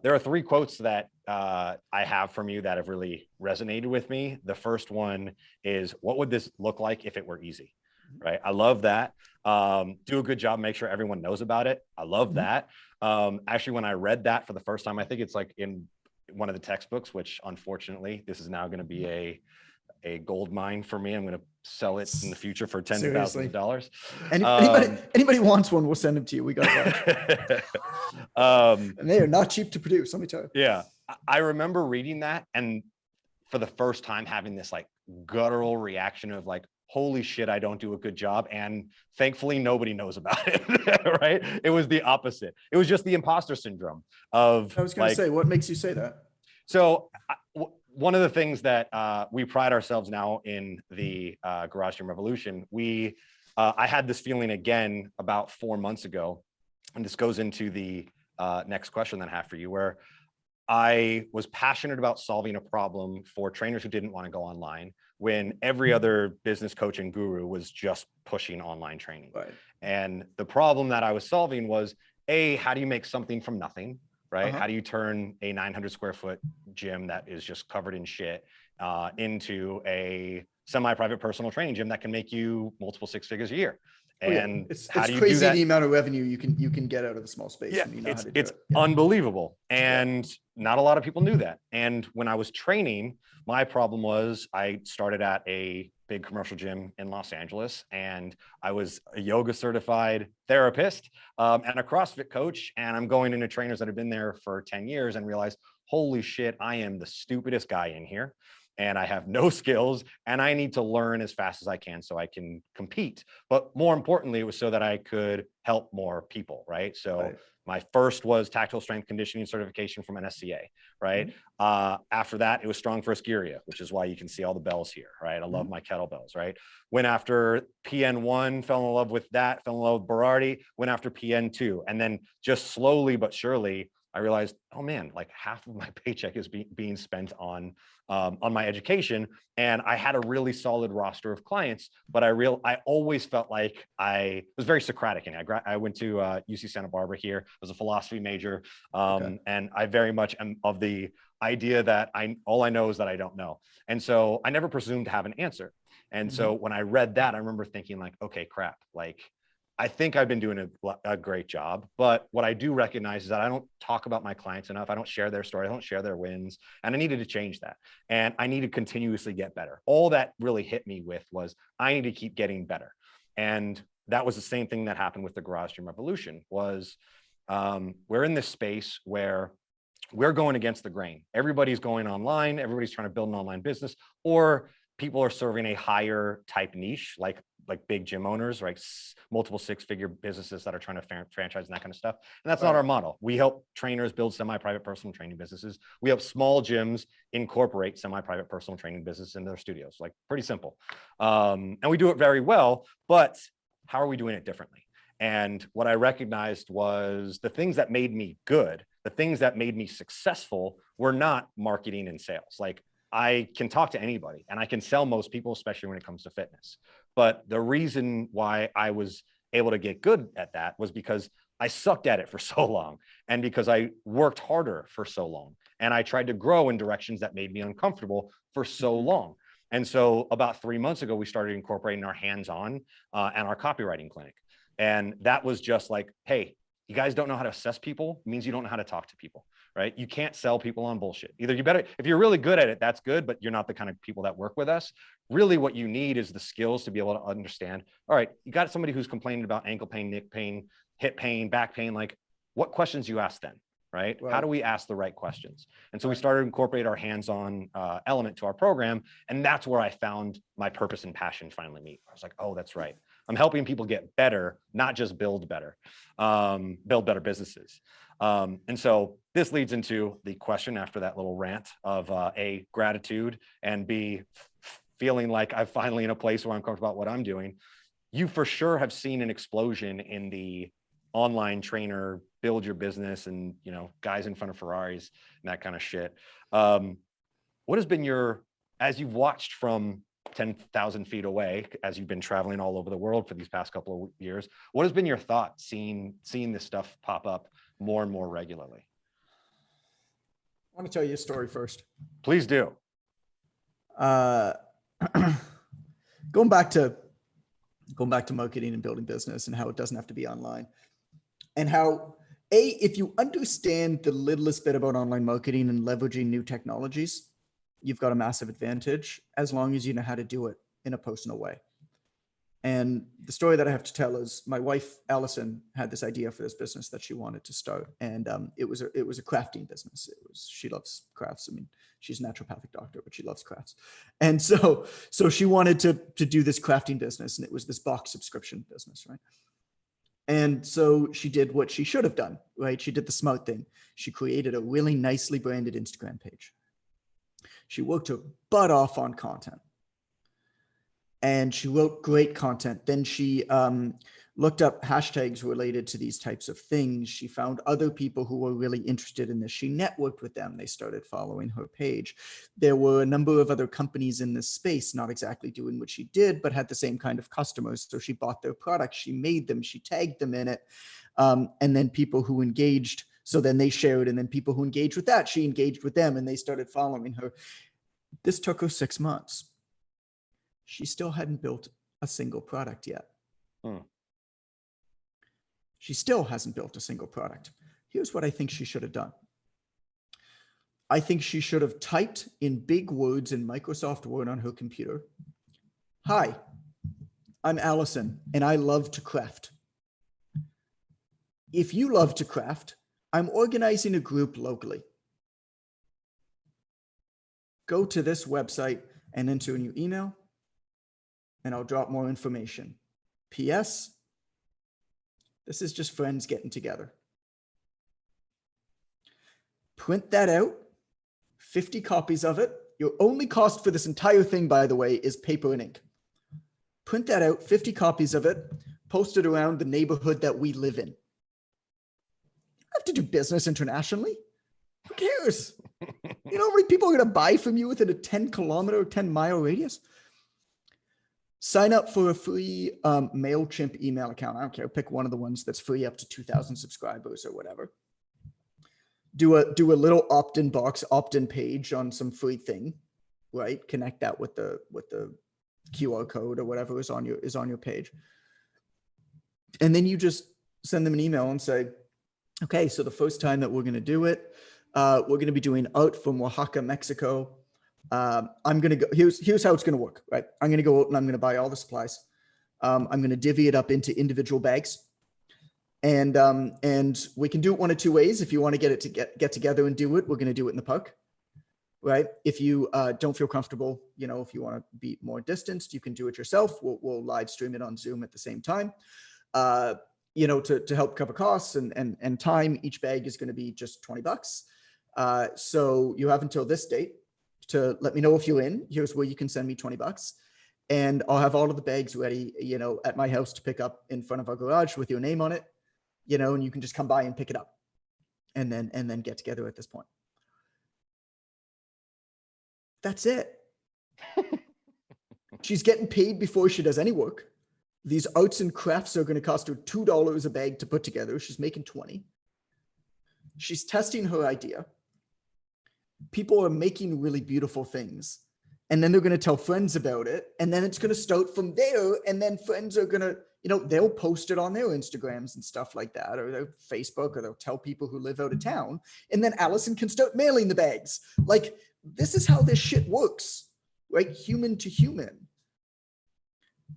there are three quotes that I have from you that have really resonated with me. The first one is, what would this look like if it were easy? Right. I love that. Do a good job, make sure everyone knows about it. I love that. Actually, when I read that for the first time, I think it's like in one of the textbooks, which unfortunately, this is now going to be a gold mine for me. I'm going to sell it in the future for tens of thousands of dollars. Anybody wants one, we'll send them to you. We got a bunch. And they are not cheap to produce, let me tell you. Yeah. I remember reading that and for the first time having this like guttural reaction of like, holy shit, I don't do a good job. And thankfully nobody knows about it, right? It was the opposite. It was just the imposter syndrome of, I was going to say, what makes you say that? So one of the things that we pride ourselves now in the Garage Gym Revolution, I had this feeling again about 4 months ago, and this goes into the next question that I have for you, where I was passionate about solving a problem for trainers who didn't want to go online when every other business coach and guru was just pushing online training. Right. And the problem that I was solving was, how do you make something from nothing? Right? How do you turn a 900 square foot gym that is just covered in shit into a semi-private personal training gym that can make you multiple six figures a year? And it's how do you crazy do that? the amount of revenue you can get out of a small space. Yeah, when you know it's unbelievable. And not a lot of people knew that. And when I was training, my problem was I started at a big commercial gym in Los Angeles, and I was a yoga certified therapist and a CrossFit coach. And I'm going into trainers that have been there for 10 years and realized, holy shit, I am the stupidest guy in here. And I have no skills, and I need to learn as fast as I can so I can compete. But more importantly, it was so that I could help more people, right? So my first was tactile strength conditioning certification from an SCA, right? After that, it was strong first Giria, which is why you can see all the bells here, right? I love my kettlebells, right? Went after PN1, fell in love with that, fell in love with Berardi, went after PN2. And then just slowly but surely, I realized, oh man, like half of my paycheck is being spent on my education. And I had a really solid roster of clients, but I always felt like I was very Socratic. And I went to UC Santa Barbara here. I was a philosophy major. And I very much am of the idea that all I know is that I don't know. And so I never presumed to have an answer. And so when I read that, I remember thinking like, okay, crap, like, I think I've been doing a great job, but what I do recognize is that I don't talk about my clients enough. I don't share their story. I don't share their wins, and I needed to change that. And I need to continuously get better. All that really hit me with was I need to keep getting better. And that was the same thing that happened with the Garage Gym Revolution was we're in this space where we're going against the grain. Everybody's going online. Everybody's trying to build an online business, or people are serving a higher type niche, like big gym owners, right? Multiple six-figure businesses that are trying to franchise and that kind of stuff. And that's not our model. We help trainers build semi-private personal training businesses. We help small gyms incorporate semi-private personal training business into their studios, like pretty simple. And we do it very well, but how are we doing it differently? And what I recognized was the things that made me good, the things that made me successful were not marketing and sales. Like, I can talk to anybody and I can sell most people, especially when it comes to fitness. But the reason why I was able to get good at that was because I sucked at it for so long, and because I worked harder for so long, and I tried to grow in directions that made me uncomfortable for so long. And so about 3 months ago, we started incorporating our hands-on and our copywriting clinic. And that was just like, hey, you guys don't know how to assess people, it means you don't know how to talk to people, right? You can't sell people on bullshit. Either if you're really good at it, that's good, but you're not the kind of people that work with us. Really what you need is the skills to be able to understand, all right, you got somebody who's complaining about ankle pain, neck pain, hip pain, back pain, like what questions you ask them, right? How do we ask the right questions? And so we started to incorporate our hands-on element to our program. And that's where I found my purpose and passion finally meet. I was like, oh, that's right. I'm helping people get better, not just build better businesses. And so this leads into the question after that little rant of A, gratitude, and B, feeling like I'm finally in a place where I'm comfortable about what I'm doing. You for sure have seen an explosion in the online trainer, build your business, and guys in front of Ferraris and that kind of shit. What has been as you've watched from 10,000 feet away, as you've been traveling all over the world for these past couple of years, what has been your thought seeing this stuff pop up more and more regularly? want to tell you a story first. Please do. Going back to marketing and building business and how it doesn't have to be online, and how if you understand the littlest bit about online marketing and leveraging new technologies, you've got a massive advantage as long as you know how to do it in a personal way. And the story that I have to tell is my wife, Allison, had this idea for this business that she wanted to start. And it was a crafting business. She loves crafts. I mean, she's a naturopathic doctor, but she loves crafts. And so she wanted to do this crafting business, and it was this box subscription business, right? And so she did what she should have done, right? She did the smart thing. She created a really nicely branded Instagram page. She worked her butt off on content. And she wrote great content. Then she looked up hashtags related to these types of things. She found other people who were really interested in this. She networked with them. They started following her page. There were a number of other companies in this space, not exactly doing what she did, but had the same kind of customers. So she bought their products, she made them, she tagged them in it. And then people who engaged, so then they shared, and then people who engaged with that, she engaged with them and they started following her. This took her 6 months. She still hadn't built a single product yet. She still hasn't built a single product. Here's what I think she should have done. I think she should have typed in big words in Microsoft Word on her computer, "Hi, I'm Allison, and I love to craft. If you love to craft, I'm organizing a group locally. Go to this website and enter in your email, and I'll drop more information. P.S. This is just friends getting together." Print that out, 50 copies of it. Your only cost for this entire thing, by the way, is paper and ink. Print that out, 50 copies of it, post it around the neighborhood that we live in. You don't have to do business internationally. Who cares? You know how many people are going to buy from you within a 10-kilometer, 10-mile radius? Sign up for a free MailChimp email account. I don't care. Pick one of the ones that's free up to 2,000 subscribers or whatever. Do a little opt-in box, opt-in page on some free thing, right? Connect that with the QR code or whatever is on your page. And then you just send them an email and say, okay, so the first time that we're going to do it, we're going to be doing art from Oaxaca, Mexico. I'm going to go, here's how it's going to work, right? I'm going to go out and I'm going to buy all the supplies. I'm going to divvy it up into individual bags. And we can do it one of two ways. If you want to get together and do it, we're going to do it in the park, right? If you don't feel comfortable, if you want to be more distanced, you can do it yourself. We'll live stream it on Zoom at the same time. To help cover costs and time, each bag is going to be just $20. So you have until this date to let me know if you're in. Here's where you can send me $20. And I'll have all of the bags ready, at my house to pick up in front of our garage with your name on it, and you can just come by and pick it up and then get together at this point. That's it. She's getting paid before she does any work. These arts and crafts are going to cost her $2 a bag to put together. She's making 20. She's testing her idea. People are making really beautiful things. And then they're going to tell friends about it. And then it's going to start from there. And then friends are going to, they'll post it on their Instagrams and stuff like that, or their Facebook, or they'll tell people who live out of town. And then Allison can start mailing the bags. Like, this is how this shit works, right? Human to human.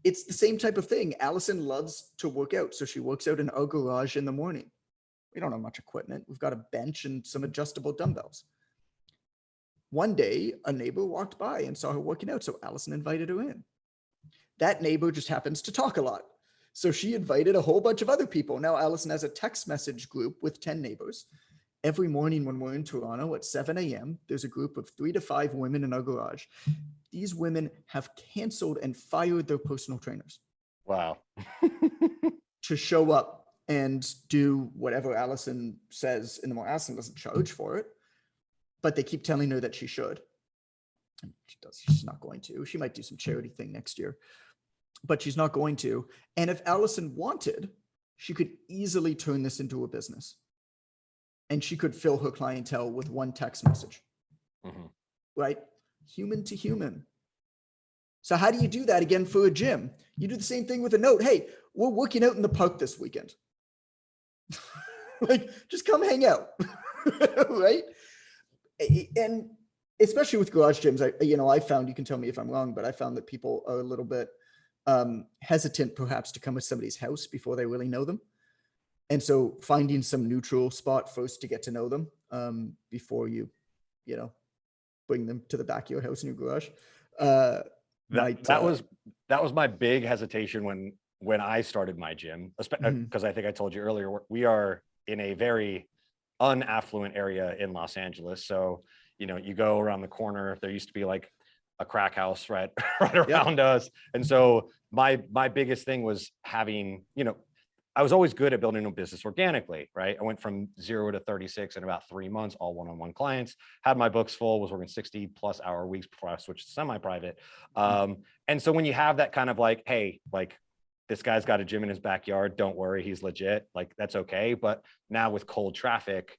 It's the same type of thing. Allison loves to work out. So she works out in our garage in the morning. We don't have much equipment. We've got a bench and some adjustable dumbbells. One day, a neighbor walked by and saw her working out, so Allison invited her in. That neighbor just happens to talk a lot. So she invited a whole bunch of other people. Now Allison has a text message group with 10 neighbors. Every morning when we're in Toronto at 7 a.m., there's a group of 3 to 5 women in our garage. These women have canceled and fired their personal trainers. Wow. To show up and do whatever Allison says in the morning. Allison doesn't charge for it, but they keep telling her that she should. And she's not going to. She might do some charity thing next year, but she's not going to. And if Allison wanted, she could easily turn this into a business. and she could fill her clientele with one text message, right? Human to human. So how do you do that again for a gym? You do the same thing with a note. Hey, we're working out in the park this weekend. Like, just come hang out, right? And especially with garage gyms, I found, you can tell me if I'm wrong, but I found that people are a little bit hesitant perhaps to come to somebody's house before they really know them. And so finding some neutral spot first to get to know them before you bring them to the back of your house in your garage. That was my big hesitation when I started my gym, because I think I told you earlier, we are in a very unaffluent area in Los Angeles. So, you go around the corner, there used to be like a crack house right around us. And so my biggest thing was having, I was always good at building a business organically, right? I went from 0 to 36 in about 3 months, all one-on-one clients, had my books full, was working 60+ hour weeks before I switched to semi-private. And so when you have that kind of like, hey, like, this guy's got a gym in his backyard, don't worry, he's legit, like, that's okay. But now with cold traffic,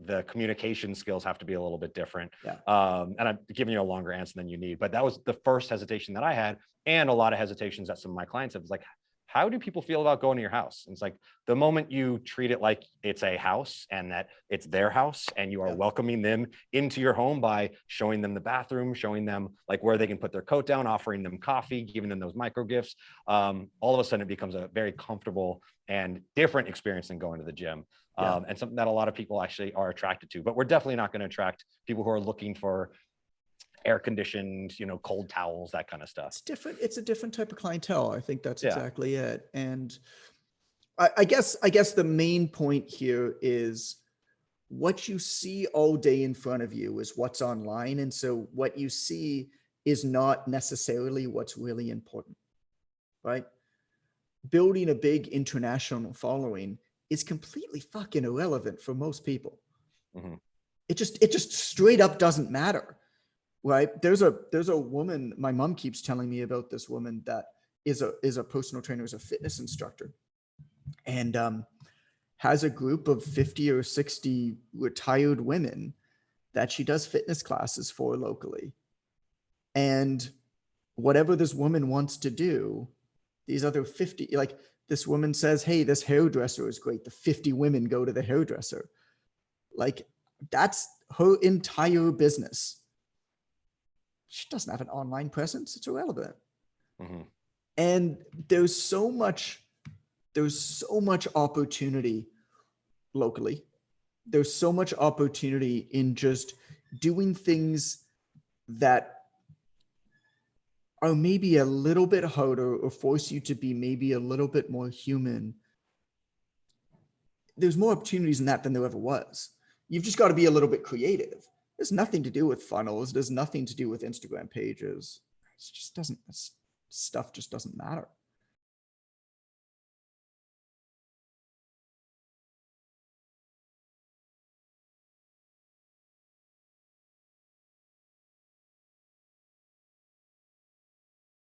the communication skills have to be a little bit different. And I'm giving you a longer answer than you need, but that was the first hesitation that I had. And a lot of hesitations that some of my clients have, was like, how do people feel about going to your house? And it's like, the moment you treat it like it's a house and that it's their house, and you are welcoming them into your home by showing them the bathroom, showing them like where they can put their coat down, offering them coffee, giving them those micro gifts, all of a sudden it becomes a very comfortable and different experience than going to the gym. And something that a lot of people actually are attracted to. But we're definitely not going to attract people who are looking for air conditioned, cold towels, that kind of stuff. It's different. It's a different type of clientele. I think that's exactly it. And I guess the main point here is what you see all day in front of you is what's online. And so what you see is not necessarily what's really important, right? Building a big international following is completely fucking irrelevant for most people. It just straight up doesn't matter. Right. There's a woman, my mom keeps telling me about this woman that is a personal trainer, is a fitness instructor, and has a group of 50 or 60 retired women that she does fitness classes for locally. And whatever this woman wants to do, these other 50, like, this woman says, hey, this hairdresser is great. The 50 women go to the hairdresser. Like, that's her entire business. She doesn't have an online presence. It's irrelevant. And there's so much opportunity locally. There's so much opportunity in just doing things that are maybe a little bit harder or force you to be maybe a little bit more human. There's more opportunities in that than there ever was. You've just got to be a little bit creative. There's nothing to do with funnels. There's nothing to do with Instagram pages. It just doesn't, this stuff just doesn't matter.